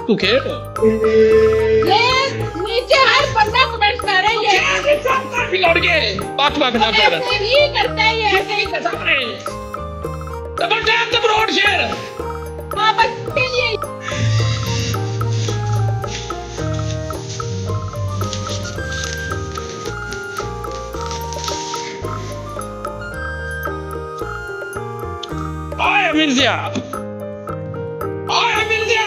तू खेल ये नीचे हर बंदा कमेंट कर रहा है ये लड़ के बात बात ना कर ऐसे ही करता है ये ऐसे ही करता है। Double tap the broad share हाँ बस ये आया मिर्जा आया मिर्जा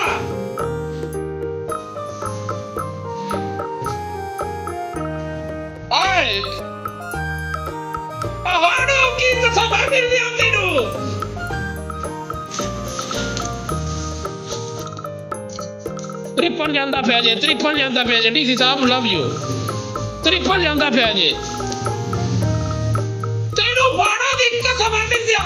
आए आहाड़ो की कसम है मिर्जा तेनू त्रिपन ਜਾਂਦਾ ਪਿਆ ਜੇ त्रिपन ਜਾਂਦਾ ਪਿਆ ਜੇ ਡੀਸੀ ਸਾਹਿਬ ਲਵ ਯੂ त्रिपन ਜਾਂਦਾ ਪਿਆ ਜੇ ਤੈਨੂੰ ਬਾਣਾ ਦੀ ਕਸਮ ਹੈ ਮਿਰਜ਼ਾ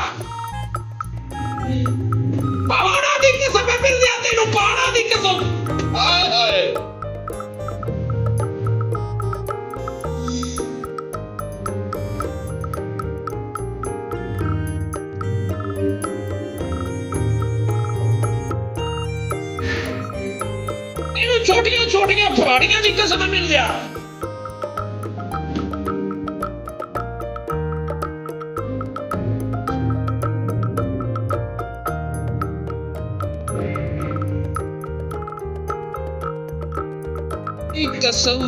ਬਾਣਾ ਦੀ ਕਸਮ ਹੈ ਮਿਰਜ਼ਾ ਤੈਨੂੰ ਬਾਣਾ ਦੀ ਕਸਮ ਹਾਏ ਹਾਏ ਇਹਨੂੰ ਛੋਟੀਆਂ ਛੋਟੀਆਂ ਫਾੜੀਆਂ ਦੀ ਕਸਮ ਹੈ ਮਿਰਜ਼ਾ कसम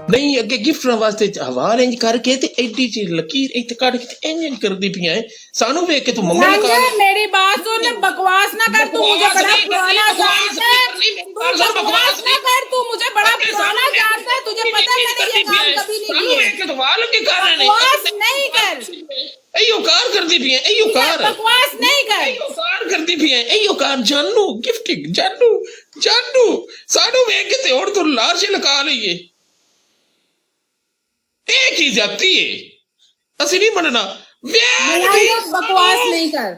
नहीं अगे गिफ्ट वास्ते हवा अरेंज करके ते एडी सी लकीर इत्थे काट के इंज करदी पियां सानू वेख के तू मम्मी ने कहा मेरी बात सुन बकवास ना कर तू मुझे बड़ा पुराना जानता है बकवास ना कर तू मुझे बड़ा पुराना जानता है तुझे पता है मैंने ये काम कभी नहीं किया वेख के तो वाल के कर रहे नहीं बकवास नहीं कर एयो कार करदी पियां एयो कार बकवास नहीं कर एयो कार करदी पियां एयो कार जानू गिफ्टिंग जानू जानू सानू वेख के ते और तू लाश लगा लईए एक ही जाती है असली नहीं मनना बकवास नहीं कर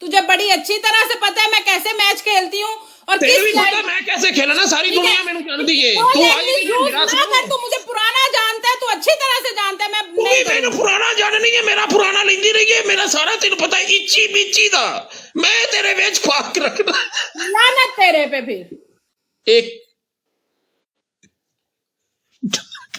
तुझे बड़ी अच्छी तरह से पता है मैं कैसे मैच खेलती हूँ और तेरे भी पता मैं कैसे खेला ना सारी दुनिया मैंने जानती है तू आई नहीं तू मुझे पुराना जानता है तू अच्छी तरह से जानता है मैं तू भी मैंने पुराना जाननी है मेरा पुराना लेंदी रही है मेरा सारा तेन पता है इच्ची बिच्ची दा मैं तेरे विच फाक रखना लानत तेरे पे फिर एक